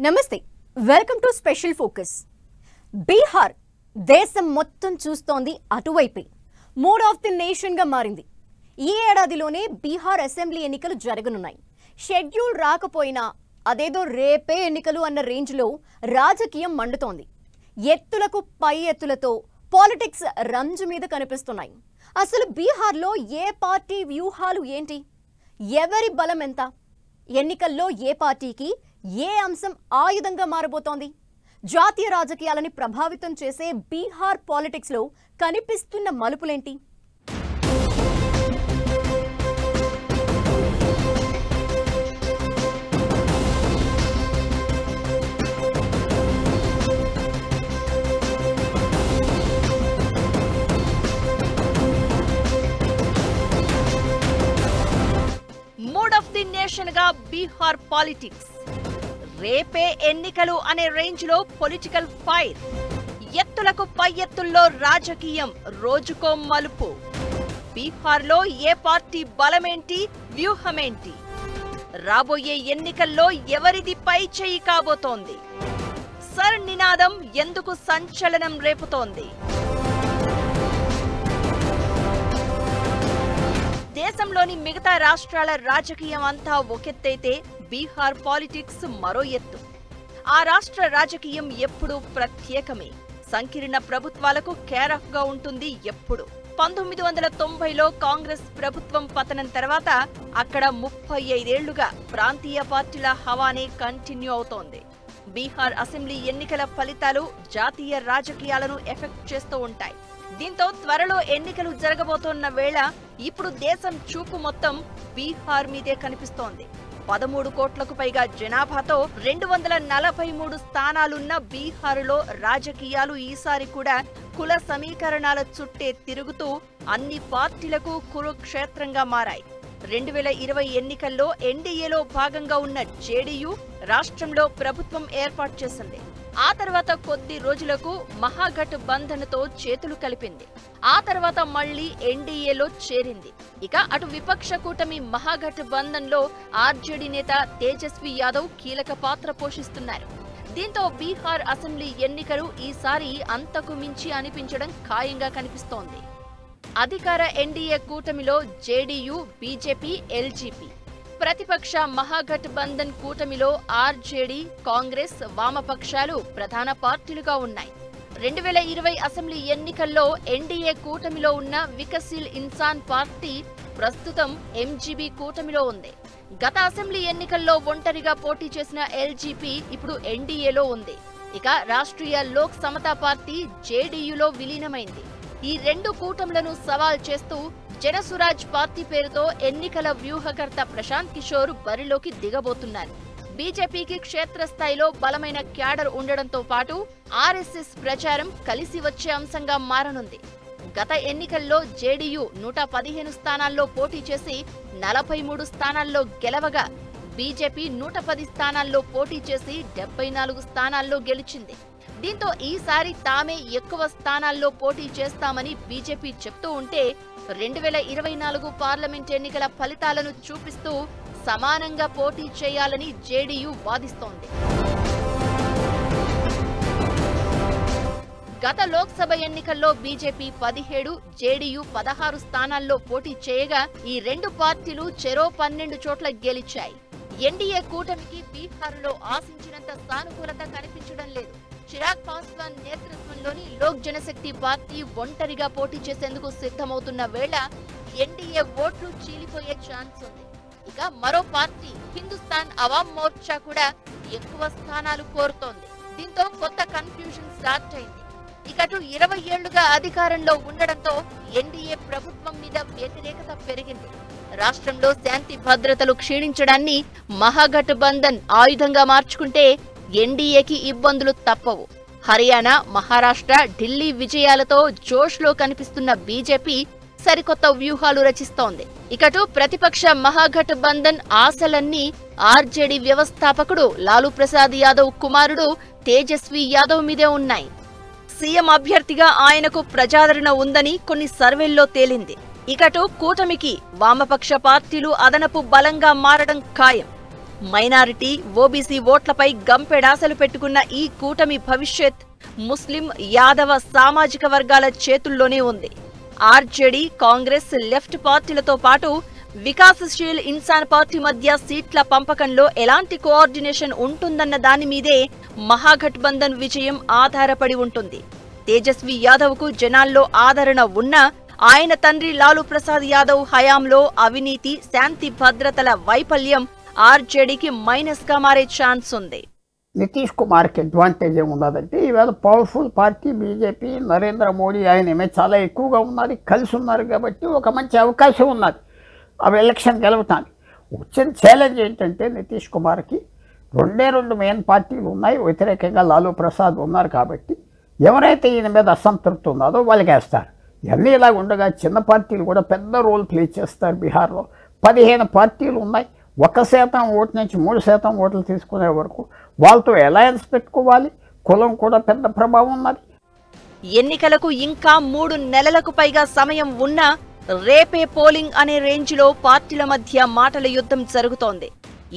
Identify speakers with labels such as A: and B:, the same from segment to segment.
A: నమస్తే welcome to special focus. Bihar దేశం మొత్తం చూస్తోంది అటువైపే. మూడ్ ఆఫ్ ది నేషన్ గా మారింది. ఈ ఏడాదిలోనే బీహార్ అసెంబ్లీ ఎన్నికలు జరగనున్నాయి. షెడ్యూల్ రాకపోయినా అదేదో రేపే ఎన్నికలు అన్న రేంజ్లో రాజకీయం మండుతోంది. ఎత్తులకు పై ఎత్తులతో పాలిటిక్స్ రంజు మీద కనిపిస్తున్నాయి. అసలు బీహార్లో ఏ పార్టీ వ్యూహాలు ఏంటి? ఎవరి బలం ఎంత? ఎన్నికల్లో ఏ పార్టీకి ఏ అంశం ఆయుధంగా మారబోతోంది? జాతీయ రాజకీయాలని ప్రభావితం చేసే బీహార్ పాలిటిక్స్ లో కనిపిస్తున్న మలుపులేంటి?
B: మూడ్ ఆఫ్ ది నేషన్ గా బీహార్ పాలిటిక్స్. రేపే ఎన్నికలు అనే రేంజ్ లో పొలిటికల్ ఫైర్. ఎత్తులకు పై ఎత్తుల్లో రాజకీయం రోజుకో మలుపు. బీహార్ లో ఏ పార్టీ బలమేంటి, వ్యూహమేంటి? రాబోయే ఎన్నికల్లో ఎవరిది పై చేయి కాబోతోంది? సర్ నినాదం ఎందుకు సంచలనం రేపుతోంది? దేశంలోని మిగతా రాష్ట్రాల రాజకీయం అంతా ఒకెత్తైతే బీహార్ పాలిటిక్స్ మరో ఎత్తు. ఆ రాష్ట్ర రాజకీయం ఎప్పుడూ ప్రత్యేకమే. సంకీర్ణ ప్రభుత్వాలకు కేర్ ఆఫ్ గా ఉంటుంది ఎప్పుడు. 1990లో కాంగ్రెస్ ప్రభుత్వం పతనం తర్వాత అక్కడ 35 ఏళ్లుగా ప్రాంతీయ పార్టీల హవానే కంటిన్యూ అవుతోంది. బీహార్ అసెంబ్లీ ఎన్నికల ఫలితాలు జాతీయ రాజకీయాలను ఎఫెక్ట్ చేస్తూ ఉంటాయి. దీంతో త్వరలో ఎన్నికలు జరగబోతోన్న వేళ ఇప్పుడు దేశం చూపు మొత్తం బీహార్ మీదే కనిపిస్తోంది. 13 కోట్లకు పైగా జనాభాతో 243 స్థానాలున్న బీహారులో రాజకీయాలు ఈసారి కూడా కుల సమీకరణాల చుట్టే తిరుగుతూ అన్ని పార్టీలకు కురుక్షేత్రంగా మారాయి. 2020 ఎన్నికల్లో ఎన్డీఏలో భాగంగా ఉన్న జేడీయూ రాష్ట్రంలో ప్రభుత్వం ఏర్పాటు చేసింది. ఆ తర్వాత కొద్ది రోజులకు మహాగఠ్ బంధన్తో చేతులు కలిపింది. ఆ తర్వాత మళ్లీ ఎన్డీఏలో చేరింది. ఇక అటు విపక్ష కూటమి మహాగఠ్ బంధన్లో ఆర్జేడీ నేత తేజస్వి యాదవ్ కీలక పాత్ర పోషిస్తున్నారు. దీంతో బీహార్ అసెంబ్లీ ఎన్నికలు ఈసారి అంతకు మించి అనిపించడం ఖాయంగా కనిపిస్తోంది. అధికార ఎన్డీఏ కూటమిలో జేడీయూ, బీజేపీ, ఎల్జీపీ, ప్రతిపక్ష మహాగఠ్ బంధన్ కూటమిలో ఆర్జేడీ, కాంగ్రెస్, వామపక్షాలు ప్రధాన పార్టీలుగా ఉన్నాయి. 2020 అసెంబ్లీ ఎన్నికల్లో ఎన్డీఏ కూటమిలో ఉన్న వికసిల్ ఇన్సాన్ పార్టీ ప్రస్తుతం ఎంజీబీ కూటమిలో ఉంది. గత అసెంబ్లీ ఎన్నికల్లో ఒంటరిగా పోటీ చేసిన ఎల్జీపీ ఇప్పుడు ఎన్డీఏలో ఉంది. ఇక రాష్ట్రీయ లోక్ సమతా పార్టీ జేడీయూలో విలీనమైంది. ఈ రెండు కూటములను సవాల్ చేస్తూ జనసురాజ్ పార్టీ పేరుతో ఎన్నికల వ్యూహకర్త ప్రశాంత్ కిషోర్ బరిలోకి దిగబోతున్నారు. బీజేపీకి క్షేత్రస్థాయిలో బలమైన క్యాడర్ ఉండడంతో పాటు ఆర్ఎస్ఎస్ ప్రచారం కలిసి వచ్చే అంశంగా మారనుంది. గత ఎన్నికల్లో జేడీయూ 115 స్థానాల్లో పోటీ చేసి 43 స్థానాల్లో గెలవగా, బీజేపీ 110 స్థానాల్లో పోటీ చేసి 74 స్థానాల్లో గెలిచింది. దీంతో ఈసారి తామే ఎక్కువ స్థానాల్లో పోటీ చేస్తామని బీజేపీ చెప్తూ ఉంటే 2024 పార్లమెంట్ ఎన్నికల ఫలితాలను చూపిస్తూ సమానంగా పోటీ చేయాలని జేడీయూ వాదిస్తోంది. గత లోక్సభ ఎన్నికల్లో బీజేపీ 17, జేడీయూ 16 స్థానాల్లో పోటీ చేయగా ఈ రెండు పార్టీలు చెరో 12 చోట్ల గెలిచాయి. ఎన్డీఏ కూటమికి బీహార్లో ఆశించినంత సానుకూలత కనిపించడం లేదు. చిరాగ్ పాస్వాన్ నేతృత్వంలోని లోక్ జనశక్తి పార్టీ ఒంటరిగా పోటీ చేసేందుకు సిద్ధమవుతున్న వేళ ఎన్డీఏ ఓట్లు చీలిపోయే ఛాన్స్ ఉంది. ఇక మరో పార్టీ హిందుస్థాన్ అవామ్ మోర్చా కూడా ఎక్కువ స్థానాలు కోరుతోంది. దీంతో కొత్త కన్ఫ్యూజన్ స్టార్ట్ అయింది. ఇక 20 ఏళ్లుగా అధికారంలో ఉండడంతో ఎన్డీఏ ప్రభుత్వం మీద వ్యతిరేకత పెరిగింది. రాష్ట్రంలో శాంతి భద్రతలు క్షీణించడాన్ని మహాగఠ్ బంధన్ ఆయుధంగా మార్చుకుంటే ఎన్డీఏకి ఇబ్బందులు తప్పవు. హర్యానా, మహారాష్ట్ర, ఢిల్లీ విజయాలతో జోష్లో కనిపిస్తున్న బీజేపీ సరికొత్త వ్యూహాలు రచిస్తోంది. ఇకటు ప్రతిపక్ష మహాగఠ్ బంధన్ ఆశలన్నీ ఆర్జేడీ వ్యవస్థాపకుడు లాలూ ప్రసాద్ యాదవ్ కుమారుడు తేజస్వి యాదవ్ మీదే ఉన్నాయి. సీఎం అభ్యర్థిగా ఆయనకు ప్రజాదరణ ఉందని కొన్ని సర్వేల్లో తేలింది. ఇకటు కూటమికి వామపక్ష పార్టీలు అదనపు బలంగా మారడం ఖాయం. మైనారిటీ, ఓబీసీ ఓట్లపై గంపెడాసలు పెట్టుకున్న ఈ కూటమి భవిష్యత్ ముస్లిం, యాదవ సామాజిక వర్గాల చేతుల్లోనే ఉంది. ఆర్జేడీ, కాంగ్రెస్, లెఫ్ట్ పార్టీలతో పాటు వికాసశీల్ ఇన్సాన్ పార్టీ మధ్య సీట్ల పంపకంలో ఎలాంటి కోఆర్డినేషన్ ఉంటుందన్న దాని మీదే మహాగఠబంధన్ విజయం ఆధారపడి ఉంటుంది. తేజస్వి యాదవ్కు జనాల్లో ఆదరణ ఉన్నా ఆయన తండ్రి లాలూ ప్రసాద్ యాదవ్ హయాంలో అవినీతి, శాంతి భద్రతల వైఫల్యం ఆర్జేడీకి మైనస్ గా మారే ఛాన్స్ ఉంది.
C: నితీష్ కుమార్కి అడ్వాంటేజ్ ఏమున్నదంటే ఈవేళ powerful party BJP, Narendra Modi ఆయన చాలా ఎక్కువగా ఉన్నారు, కలిసి ఉన్నారు కాబట్టి ఒక మంచి అవకాశం ఉన్నది అవి ఎలక్షన్ గెలవటానికి. వచ్చిన ఛాలెంజ్ ఏంటంటే నితీష్ కుమార్కి రెండు మెయిన్ పార్టీలు ఉన్నాయి, వ్యతిరేకంగా లాలూ ప్రసాద్ ఉన్నారు కాబట్టి ఎవరైతే ఈయన మీద అసంతృప్తి ఉన్నదో వాళ్ళకి వేస్తారు. ఇవన్నీ ఇలా ఉండగా చిన్న పార్టీలు కూడా పెద్ద రోల్ ప్లే చేస్తారు. బీహార్లో 15 పార్టీలు ఉన్నాయి. 1% ఓటు నుంచి 3% ఓట్లు తీసుకునే వరకు వాళ్ళతో అలయన్స్ పెట్టుకోవాలి. కులం కూడా పెద్ద ప్రభావం ఉన్నది.
B: ఎన్నికలకు ఇంకా 3 నెలలకు పైగా సమయం ఉన్నా రేపే పోలింగ్ అనే రేంజ్లో పార్టీల మధ్య మాటల యుద్ధం జరుగుతోంది.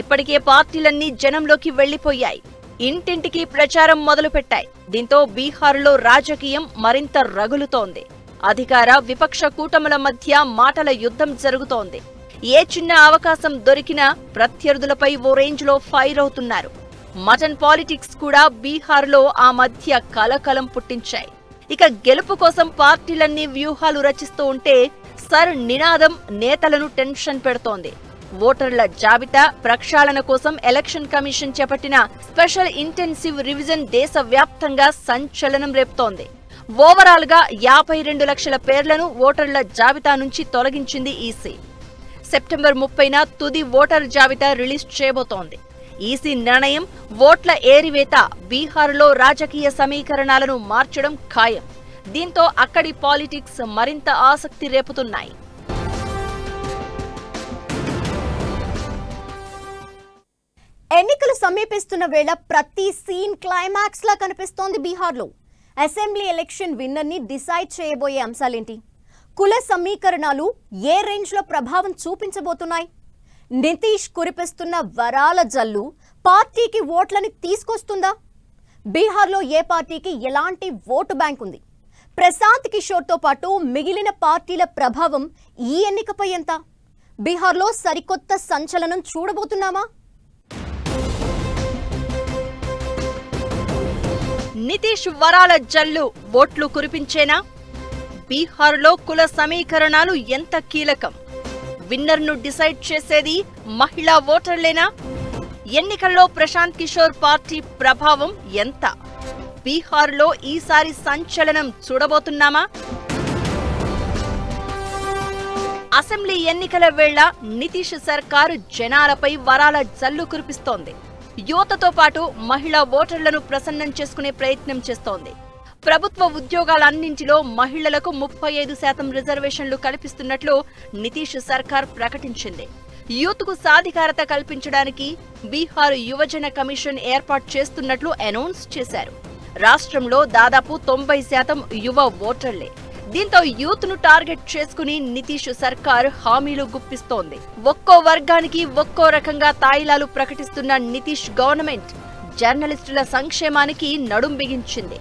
B: ఇప్పటికే పార్టీలన్నీ జనంలోకి వెళ్లిపోయాయి. ఇంటింటికి ప్రచారం మొదలుపెట్టాయి. దీంతో బీహార్లో రాజకీయం మరింత రగులుతోంది. అధికార, విపక్ష కూటముల మధ్య మాటల యుద్ధం జరుగుతోంది. ఏ చిన్న అవకాశం దొరికినా ప్రత్యర్థులపై ఓ రేంజ్లో ఫైర్ అవుతున్నారు. మటన్ పాలిటిక్స్ కూడా బీహార్లో ఆ మధ్య కలకలం పుట్టించాయి. ఇక గెలుపు కోసం పార్టీలన్నీ వ్యూహాలు రచిస్తూ ఉంటే సర్ నినాదం నేతలను టెన్షన్ పెడుతోంది. ఓటర్ల జాబితా ప్రక్షాళన కోసం ఎలక్షన్ కమిషన్ చేపట్టిన స్పెషల్ ఇంటెన్సివ్ రివిజన్ దేశవ్యాప్తంగా సంచలనం రేపుతోంది. ఓవరాల్ గా 52 లక్షల పేర్లను ఓటర్ల జాబితా నుంచి తొలగించింది ఈసీ. సెప్టెంబర్ 30న తుది ఓటర్ జాబితా రిలీజ్ చేయబోతోంది. ఈసీ నిర్ణయం ఓట్ల ఏరివేత బీహార్లో రాజకీయ సమీకరణాలను మార్చడం ఖాయం. దీంతో అక్కడి పాలిటిక్స్ మరింత ఆసక్తి రేపుతున్నాయి.
A: ఎన్నికలు సమీపిస్తున్న వేళ ప్రతి సీన్ క్లైమాక్స్ లా కనిపిస్తోంది బీహార్లో. అసెంబ్లీ ఎలక్షన్ విన్నర్ ని డిసైడ్ చేయబోయే అంశాలేంటి? కుల సమీకరణాలు ఏ రేంజ్ లో ప్రభావం చూపించబోతున్నాయి? నితీష్ కురిపిస్తున్న వరాల జల్లు పార్టీకి ఓట్లని తీసుకొస్తుందా? బీహార్లో ఏ పార్టీకి ఎలాంటి ఓటు బ్యాంక్ ఉంది? ప్రశాంత్ కిషోర్తో పాటు మిగిలిన పార్టీల ప్రభావం ఈ ఎన్నికపై ఎంత? బీహార్లో సరికొత్త సంచలనం చూడబోతున్నామా?
B: నితీష్ వరాల జల్లు ఓట్లు కురిపించేనా? బీహార్లో కుల సమీకరణాలు ఎంత కీలకం? విన్నర్ను డిసైడ్ చేసేది మహిళా ఓటర్లేనా? ఎన్నికల్లో ప్రశాంత్ కిషోర్ పార్టీ ప్రభావం ఎంత? బీహార్లో ఈసారి సంచలనం చూడబోతున్నామా? అసెంబ్లీ ఎన్నికల వేళ నితీష్ సర్కారు జనాలపై వరాల జల్లు కురిపిస్తోంది. యువతతో పాటు మహిళా ఓటర్లను ప్రసన్నం చేసుకునే ప్రయత్నం చేస్తోంది. ప్రభుత్వ ఉద్యోగాలన్నింటిలో మహిళలకు 35% రిజర్వేషన్లు కల్పిస్తున్నట్లు నితీష్ సర్కార్ ప్రకటించింది. యూత్కు సాధికారత కల్పించడానికి బీహార్ యువజన కమిషన్ ఏర్పాటు చేస్తున్నట్లు అనౌన్స్ చేశారు. రాష్ట్రంలో దాదాపు 90% యువ ఓటర్లే. దీంతో యూత్ ను టార్గెట్ చేసుకుని నితీష్ సర్కార్ హామీలు గుప్పిస్తోంది. ఒక్కో వర్గానికి ఒక్కో రకంగా తాయిలాలు ప్రకటిస్తున్న నితీష్ గవర్నమెంట్ జర్నలిస్టుల సంక్షేమానికి నడుం బిగించింది.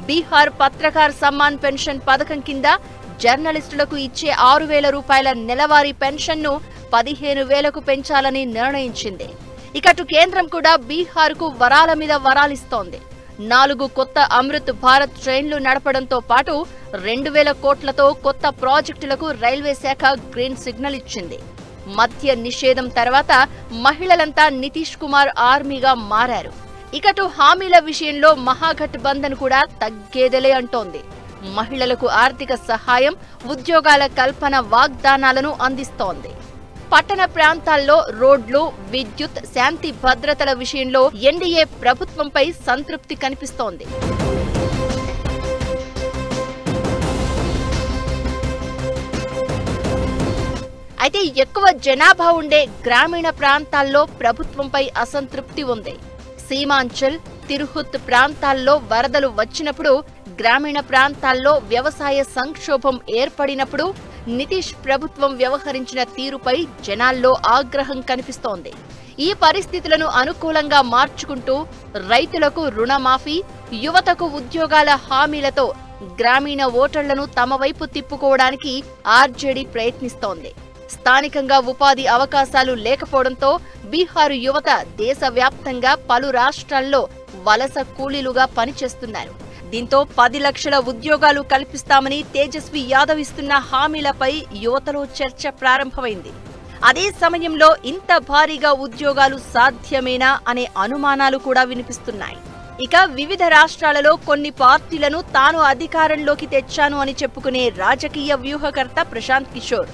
B: బీహార్ పత్రకార్ సమ్మాన్ పెన్షన్ పథకం కింద జర్నలిస్టులకు ఇచ్చే 6,000 రూపాయల నెలవారీ పెన్షన్ను 15,000కు పెంచాలని నిర్ణయించింది. ఇకటు కేంద్రం కూడా బీహార్కు వరాల మీద వరాలిస్తోంది. 4 కొత్త అమృత్ భారత్ ట్రైన్లు నడపడంతో పాటు 2,000 కోట్లతో కొత్త ప్రాజెక్టులకు రైల్వే శాఖ గ్రీన్ సిగ్నల్ ఇచ్చింది. మద్య నిషేధం తర్వాత మహిళలంతా నితీష్ కుమార్ ఆర్మీగా మారారు. ఇకటు హామీల విషయంలో మహాగఠబంధన్ కూడా తగ్గేదలే అంటోంది. మహిళలకు ఆర్థిక సహాయం, ఉద్యోగాల కల్పన వాగ్దానాలను అందిస్తోంది. పట్టణ ప్రాంతాల్లో రోడ్లు, విద్యుత్, శాంతి భద్రతల విషయంలో ఎన్డీఏ ప్రభుత్వంపై సంతృప్తి కనిపిస్తోంది. అయితే ఎక్కువ జనాభా ఉండే గ్రామీణ ప్రాంతాల్లో ప్రభుత్వంపై అసంతృప్తి ఉంది. సీమాంచల్, తిరుహుత్ ప్రాంతాల్లో వరదలు వచ్చినప్పుడు, గ్రామీణ ప్రాంతాల్లో వ్యవసాయ సంక్షోభం ఏర్పడినప్పుడు నితీష్ ప్రభుత్వం వ్యవహరించిన తీరుపై జనాల్లో ఆగ్రహం కనిపిస్తోంది. ఈ పరిస్థితులను అనుకూలంగా మార్చుకుంటూ రైతులకు రుణమాఫీ, యువతకు ఉద్యోగాల హామీలతో గ్రామీణ ఓటర్లను తమ వైపు తిప్పుకోవడానికి ఆర్జేడీ ప్రయత్నిస్తోంది. స్థానికంగా ఉపాధి అవకాశాలు లేకపోవడంతో బీహార్ యువత దేశవ్యాప్తంగా పలు రాష్ట్రాల్లో వలస కూలీలుగా పనిచేస్తున్నారు. దీంతో 10 లక్షల ఉద్యోగాలు కల్పిస్తామని తేజస్వి యాదవ్ ఇస్తున్న హామీలపై యువతలో చర్చ ప్రారంభమైంది. అదే సమయంలో ఇంత భారీగా ఉద్యోగాలు సాధ్యమేనా అనే అనుమానాలు కూడా వినిపిస్తున్నాయి. ఇక వివిధ రాష్ట్రాలలో కొన్ని పార్టీలను తాను అధికారంలోకి తెచ్చాను అని చెప్పుకునే రాజకీయ వ్యూహకర్త ప్రశాంత్ కిషోర్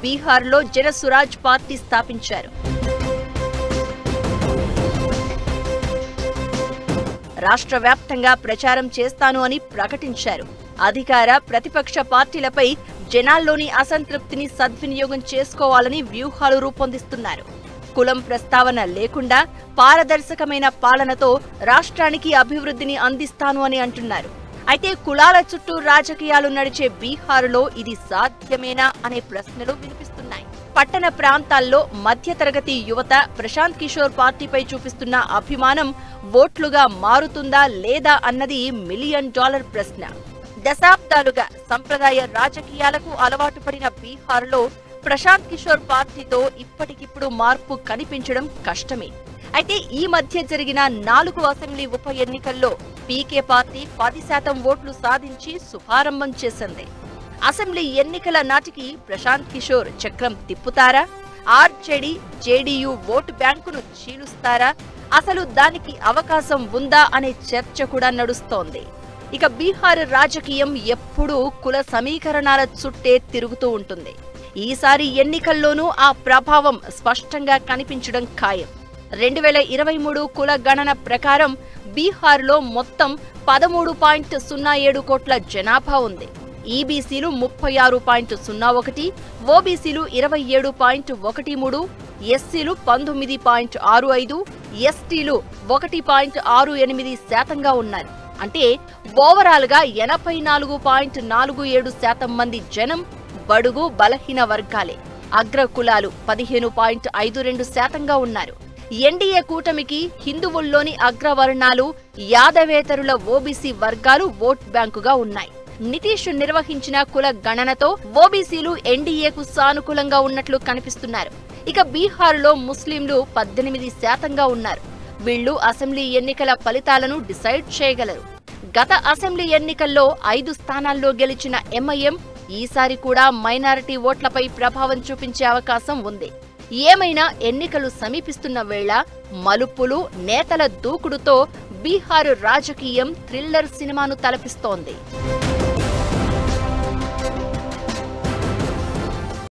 B: బీహార్లో జనసురాజ్ పార్టీ స్థాపించారు. రాష్ట్ర వ్యాప్తంగా ప్రచారం చేస్తాను అని ప్రకటించారు. అధికార ప్రతిపక్ష పార్టీలపై జనాల్లోని అసంతృప్తిని సద్వినియోగం చేసుకోవాలని వ్యూహాలు రూపొందిస్తున్నారు. కులం ప్రస్తావన లేకుండా పారదర్శకమైన పాలనతో రాష్ట్రానికి అభివృద్ధిని అందిస్తాను అని అంటున్నారు. అయితే కులాల చుట్టూ రాజకీయాలు నడిచే బీహారులో ఇది సాధ్యమేనా అనే ప్రశ్నలు వినిపిస్తున్నాయి. పట్టణ ప్రాంతాల్లో మధ్యతరగతి యువత ప్రశాంత్ కిషోర్ పార్టీపై చూపిస్తున్న అభిమానం ఓట్లుగా మారుతుందా లేదా అన్నది $1 మిలియన్ ప్రశ్న. దశాబ్దాలుగా సంప్రదాయ రాజకీయాలకు అలవాటు పడిన బీహార్లో ప్రశాంత్ కిషోర్ పార్టీతో ఇప్పటికిప్పుడు మార్పు కనిపించడం కష్టమే. అయితే ఈ మధ్య జరిగిన 4 అసెంబ్లీ ఉప ఎన్నికల్లో పీకే పార్టీ 10% ఓట్లు సాధించి శుభారంభం చేసింది. అసెంబ్లీ ఎన్నికల నాటికి ప్రశాంత్ కిషోర్ చక్రం తిప్పుతారా? ఆర్జేడీ, జేడీయూ ఓటు బ్యాంకును చీలుస్తారా? అసలు దానికి అవకాశం ఉందా అనే చర్చ కూడా నడుస్తోంది. ఇక బీహార్ రాజకీయం ఎప్పుడూ కుల సమీకరణాల చుట్టే తిరుగుతూ ఉంటుంది. ఈసారి ఎన్నికల్లోనూ ఆ ప్రభావం స్పష్టంగా కనిపించడం ఖాయం. 2023 కుల గణన ప్రకారం బీహార్లో మొత్తం 13.07 కోట్ల జనాభా ఉంది. ఈబీసీలు 36.01, ఓబీసీలు 27.13, ఎస్సీలు 19.65, ఎస్టీలు 1.68%గా ఉన్నారు. అంటే ఓవరాల్ గా 84.47% మంది జనం బడుగు బలహీన వర్గాలే. అగ్ర కులాలు 15.52%గా ఉన్నారు. ఎన్డీఏ కూటమికి హిందువుల్లోని అగ్రవర్ణాలు, యాదవేతరుల ఓబీసీ వర్గాలు ఓట్ బ్యాంకుగా ఉన్నాయి. నితీష్ నిర్వహించిన కుల గణనతో ఓబీసీలు ఎన్డీఏకు సానుకూలంగా ఉన్నట్లు కనిపిస్తున్నారు. ఇక బీహార్లో ముస్లింలు 18%గా ఉన్నారు. వీళ్లు అసెంబ్లీ ఎన్నికల ఫలితాలను డిసైడ్ చేయగలరు. గత అసెంబ్లీ ఎన్నికల్లో 5 స్థానాల్లో గెలిచిన ఎంఐఎం ఈసారి కూడా మైనారిటీ ఓట్లపై ప్రభావం చూపించే అవకాశం ఉంది. ఏమైనా ఎన్నికలు సమీపిస్తున్న వేళ మలుపులు, నేతల దూకుడుతో బీహార్ రాజకీయం థ్రిల్లర్ సినిమాను తలపిస్తోంది.